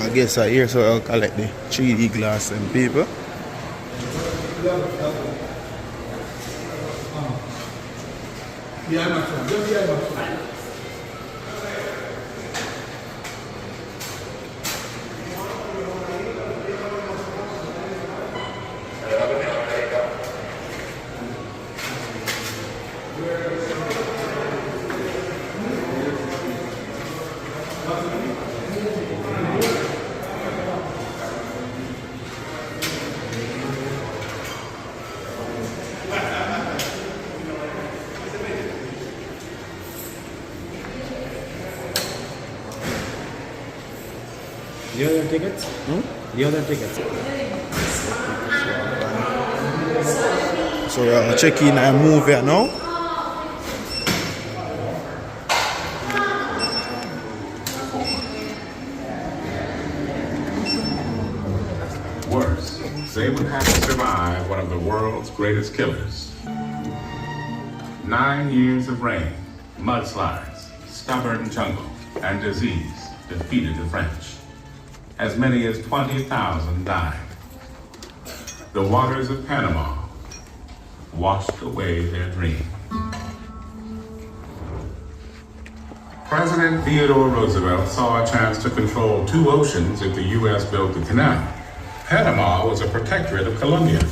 I guess here, so I'll collect the 3D glass and paper. The other tickets? The other tickets. So we're checking and move here now. Worse, they would have to survive one of the world's greatest killers. 9 years of rain, mudslides, stubborn jungle, and disease defeated the French. As many as 20,000 died. The waters of Panama washed away their dream. President Theodore Roosevelt saw a chance to control 2 oceans if the U.S. built the canal. Panama was a protectorate of Colombia.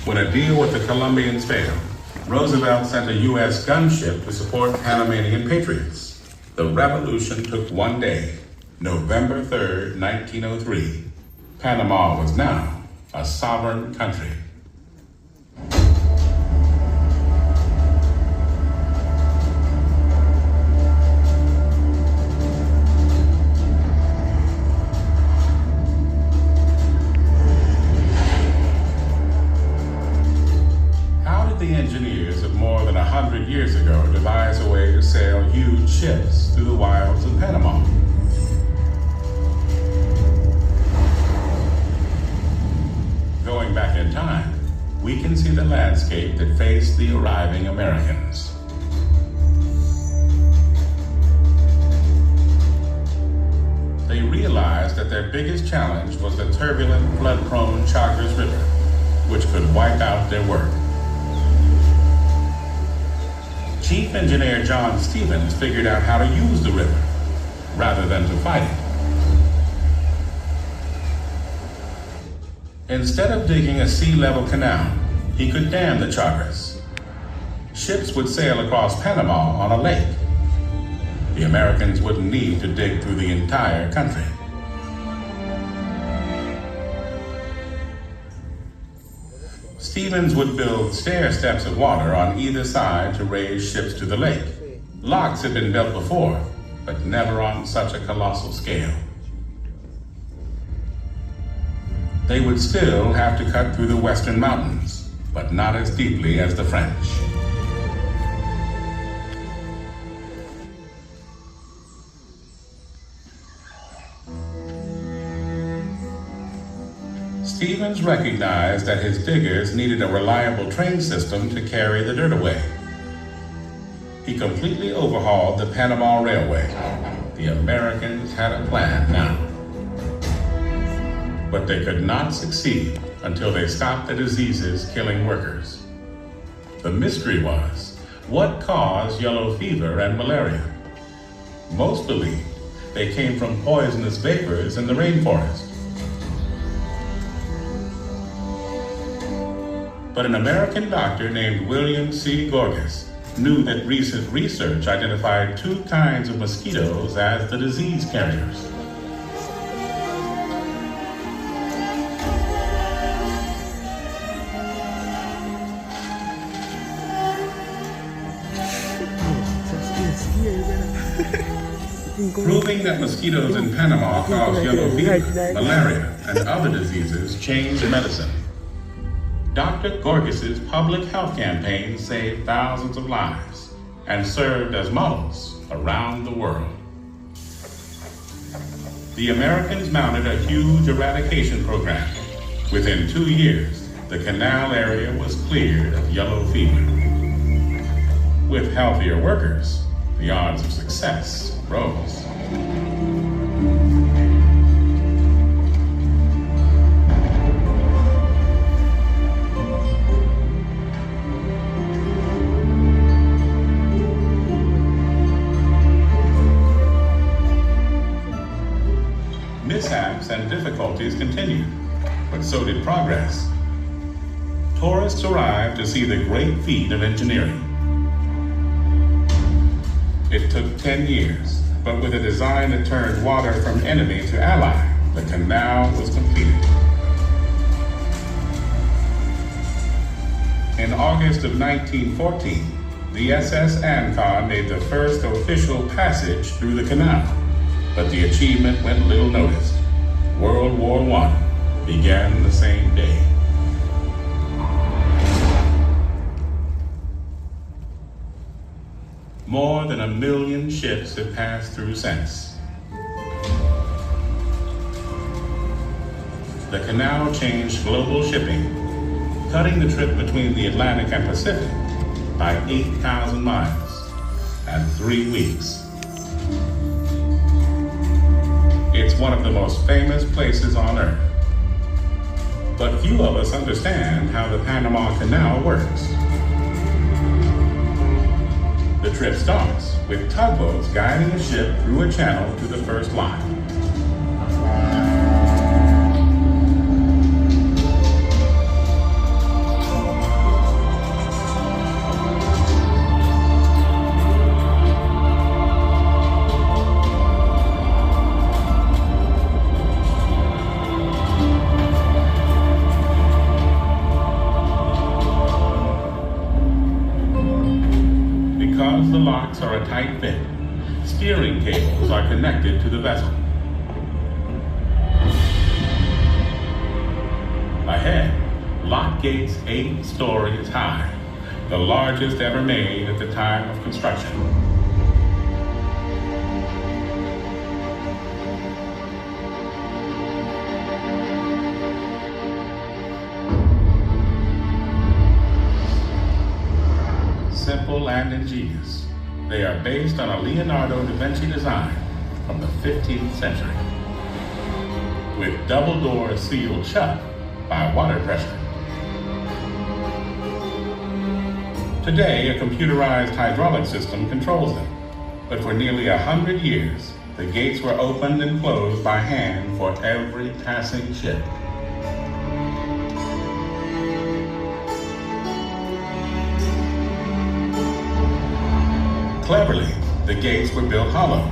When a deal with the Colombians failed, Roosevelt sent a U.S. gunship to support Panamanian patriots. The revolution took 1 day, November 3rd, 1903. Panama was now a sovereign country. The engineers of more than 100 years ago devised a way to sail huge ships through the wilds of Panama. Going back in time, we can see the landscape that faced the arriving Americans. They realized that their biggest challenge was the turbulent, flood-prone Chagres River, which could wipe out their work. Chief Engineer John Stevens figured out how to use the river rather than to fight it. Instead of digging a sea-level canal, he could dam the Chagres. Ships would sail across Panama on a lake. The Americans wouldn't need to dig through the entire country. Stevens would build stair steps of water on either side to raise ships to the lake. Locks had been built before, but never on such a colossal scale. They would still have to cut through the western mountains, but not as deeply as the French. Stevens recognized that his diggers needed a reliable train system to carry the dirt away. He completely overhauled the Panama Railway. The Americans had a plan now. But they could not succeed until they stopped the diseases killing workers. The mystery was, what caused yellow fever and malaria? Most believed they came from poisonous vapors in the rainforest. But an American doctor named William C. Gorgas knew that recent research identified 2 kinds of mosquitoes as the disease carriers. Proving that mosquitoes in Panama cause yellow fever, malaria, and other diseases changed medicine. Dr. Gorgas's public health campaign saved thousands of lives and served as models around the world. The Americans mounted a huge eradication program. Within 2 years, the Canal area was cleared of yellow fever. With healthier workers, the odds of success rose. and difficulties continued, but so did progress. Tourists arrived to see the great feat of engineering. It took 10 years, but with a design that turned water from enemy to ally, the canal was completed. In August of 1914, the SS Ancon made the first official passage through the canal, but the achievement went little noticed. World War I began the same day. More than 1 million ships have passed through since. The canal changed global shipping, cutting the trip between the Atlantic and Pacific by 8,000 miles and 3 weeks. It's one of the most famous places on Earth. But few of us understand how the Panama Canal works. The trip starts with tugboats guiding a ship through a channel to the first line. Because the locks are a tight fit, steering cables are connected to the vessel. Ahead, lock gates 8 stories high, the largest ever made at the time of construction. Simple and ingenious, they are based on a Leonardo da Vinci design from the 15th century, with double doors sealed shut by water pressure. Today, a computerized hydraulic system controls them, but for nearly 100 years, the gates were opened and closed by hand for every passing ship. Cleverly, the gates were built hollow.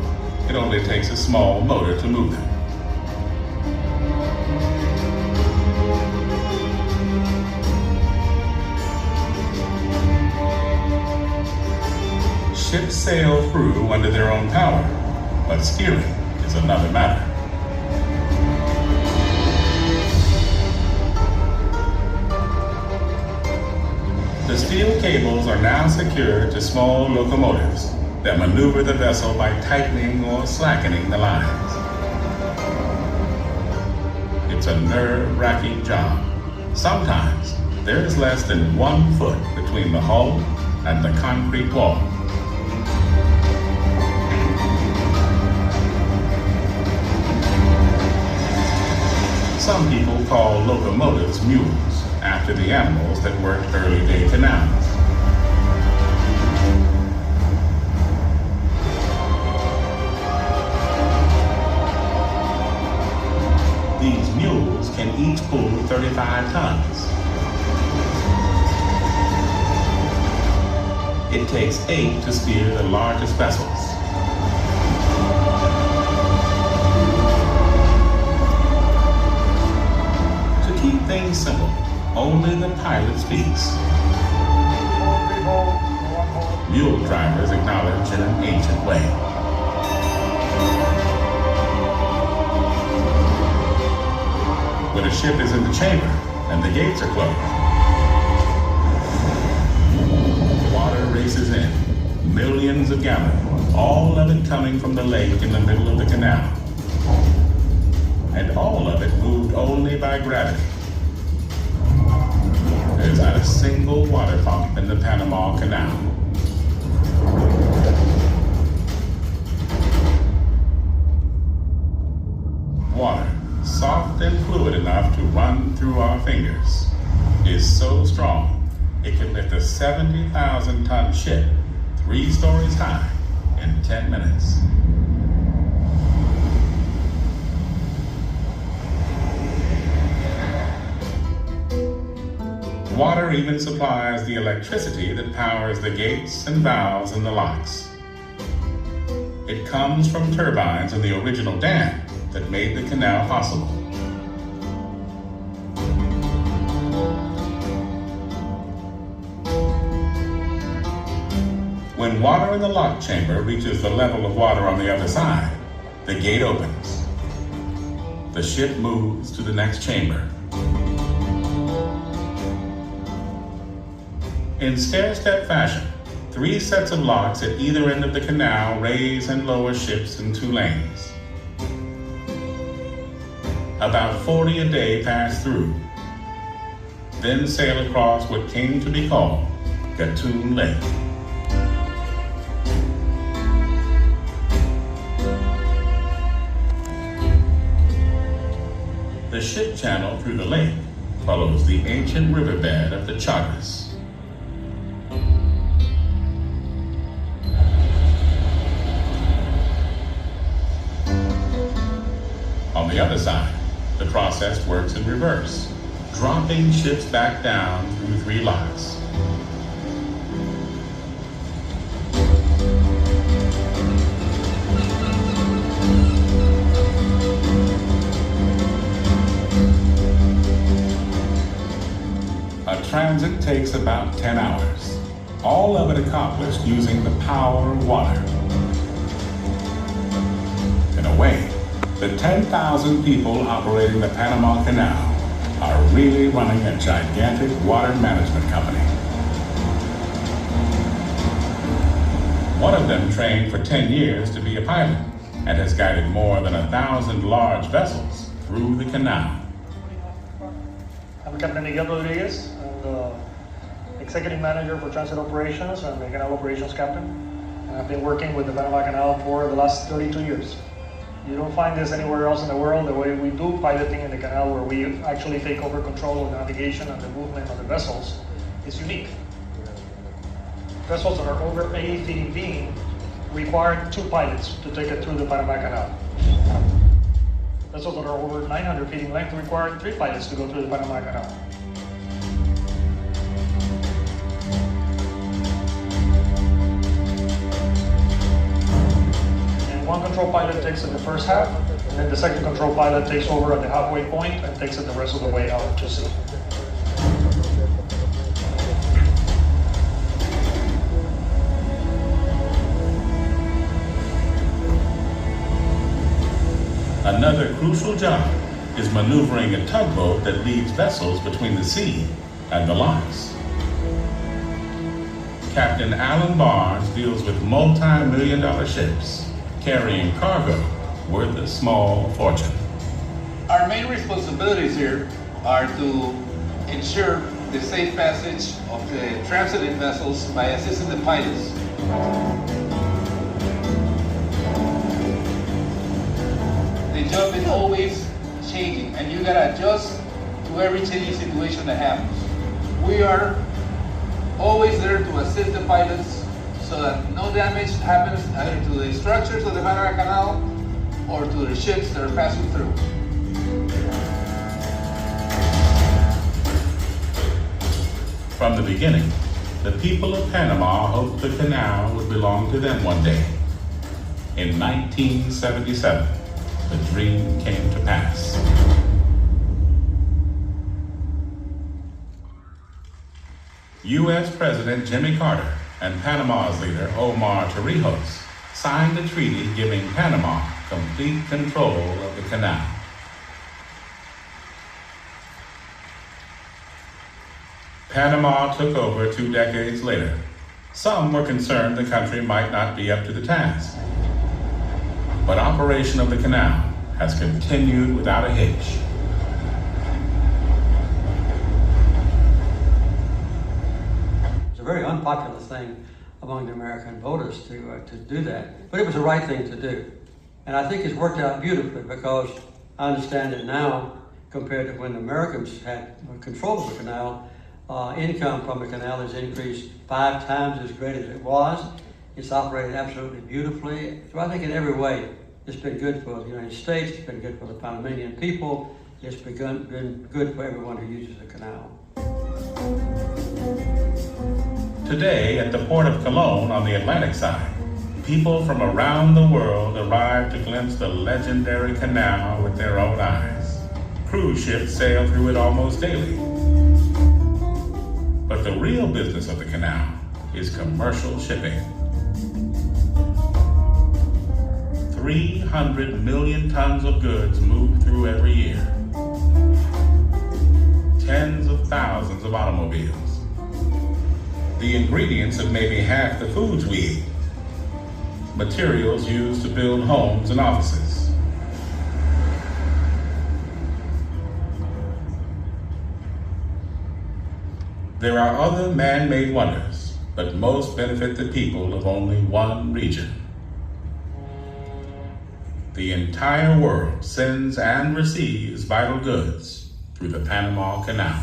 It only takes a small motor to move them. Ships sail through under their own power, but steering is another matter. The steel cables are now secured to small locomotives that maneuver the vessel by tightening or slackening the lines. It's a nerve-wracking job. Sometimes there is less than 1 foot between the hull and the concrete wall. Some people call locomotives mules, after the animals that worked early day canals. These mules can each pull 35 tons. It takes 8 to steer the largest vessels. To keep things simple, only the pilot speaks. Mule drivers acknowledge in an ancient way. When a ship is in the chamber and the gates are closed, water races in, millions of gallons, all of it coming from the lake in the middle of the canal. And all of it moved only by gravity. There's not a single water pump in the Panama Canal. Water, soft and fluid enough to run through our fingers, is so strong it can lift a 70,000-ton ship 3 stories high in 10 minutes. Water even supplies the electricity that powers the gates and valves in the locks. It comes from turbines in the original dam that made the canal possible. When water in the lock chamber reaches the level of water on the other side, the gate opens. The ship moves to the next chamber. In stair-step fashion, 3 sets of locks at either end of the canal raise and lower ships in 2 lanes. About 40 a day pass through, then sail across what came to be called Gatun Lake. The ship channel through the lake follows the ancient riverbed of the Chagres. On the other side, the process works in reverse, dropping ships back down through 3 locks. A transit takes about 10 hours, all of it accomplished using the power of water. In a way, the 10,000 people operating the Panama Canal are really running a gigantic water management company. One of them trained for 10 years to be a pilot and has guided more than 1,000 large vessels through the canal. I'm Captain Miguel Rodriguez. I'm the Executive Manager for Transit Operations and the Canal Operations Captain. And I've been working with the Panama Canal for the last 32 years. You don't find this anywhere else in the world, the way we do piloting in the canal, where we actually take over control of the navigation and the movement of the vessels, is unique. Vessels that are over 80 feet in beam require 2 pilots to take it through the Panama Canal. Vessels that are over 900 feet in length require 3 pilots to go through the Panama Canal. And 1 control pilot takes it the first half, and then the second control pilot takes over at the halfway point and takes it the rest of the way out to sea. Another crucial job is maneuvering a tugboat that leads vessels between the sea and the locks. Captain Alan Barnes deals with multi-million-dollar ships carrying cargo worth a small fortune. Our main responsibilities here are to ensure the safe passage of the transiting vessels by assisting the pilots. The job is always changing, and you gotta adjust to every changing situation that happens. We are always there to assist the pilots so that no damage happens either to the structures of the Panama Canal or to the ships that are passing through. From the beginning, the people of Panama hoped the canal would belong to them one day. In 1977, the dream came to pass. U.S. President Jimmy Carter and Panama's leader Omar Torrijos signed a treaty giving Panama complete control of the canal. Panama took over 2 decades later. Some were concerned the country might not be up to the task. But operation of the canal has continued without a hitch. It's a very unpopular thing among the American voters to do that, but it was the right thing to do. And I think it's worked out beautifully, because I understand it now compared to when the Americans had control of the canal. Income from the canal has increased 5 times as great as it was. It's operated absolutely beautifully. So I think in every way, it's been good for the United States, it's been good for the Panamanian people, it's been good for everyone who uses the canal. Today, at the port of Cologne on the Atlantic side, people from around the world arrive to glimpse the legendary canal with their own eyes. Cruise ships sail through it almost daily. But the real business of the canal is commercial shipping. 300 million tons of goods move through every year. Tens of thousands of automobiles. The ingredients of maybe half the foods we eat. Materials used to build homes and offices. There are other man-made wonders, but most benefit the people of only one region. The entire world sends and receives vital goods through the Panama Canal.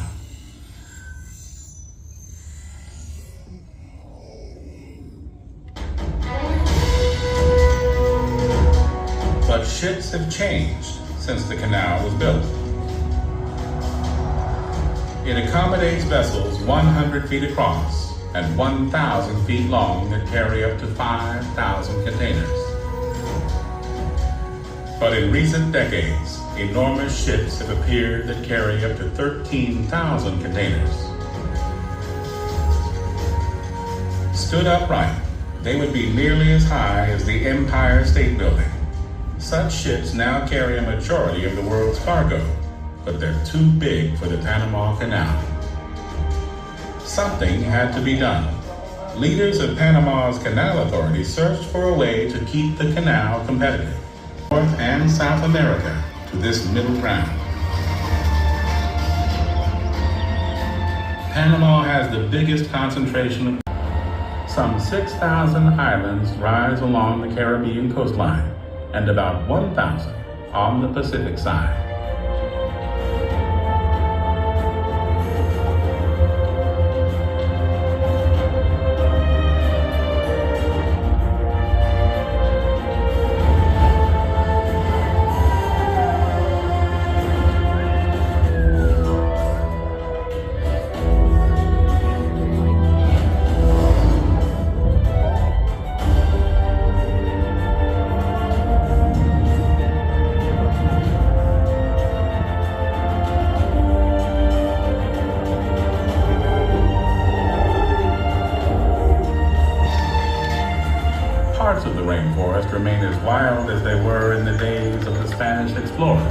But ships have changed since the canal was built. It accommodates vessels 100 feet across and 1,000 feet long that carry up to 5,000 containers. But in recent decades, enormous ships have appeared that carry up to 13,000 containers. Stood upright, they would be nearly as high as the Empire State Building. Such ships now carry a majority of the world's cargo, but they're too big for the Panama Canal. Something had to be done. Leaders of Panama's Canal Authority searched for a way to keep the canal competitive. North and South America to this middle ground. Panama has the biggest concentration of some 6,000 islands rise along the Caribbean coastline and about 1,000 on the Pacific side. Parts of the rainforest remain as wild as they were in the days of the Spanish explorers.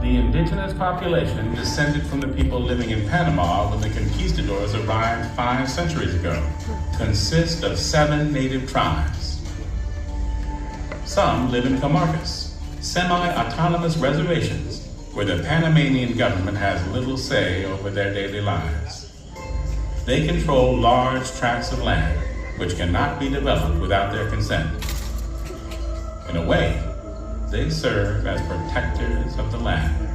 The indigenous population descended from the people living in Panama when the conquistadors arrived 5 centuries ago, consists of 7 native tribes. Some live in comarcas, semi-autonomous reservations, where the Panamanian government has little say over their daily lives. They control large tracts of land, which cannot be developed without their consent. In a way, they serve as protectors of the land.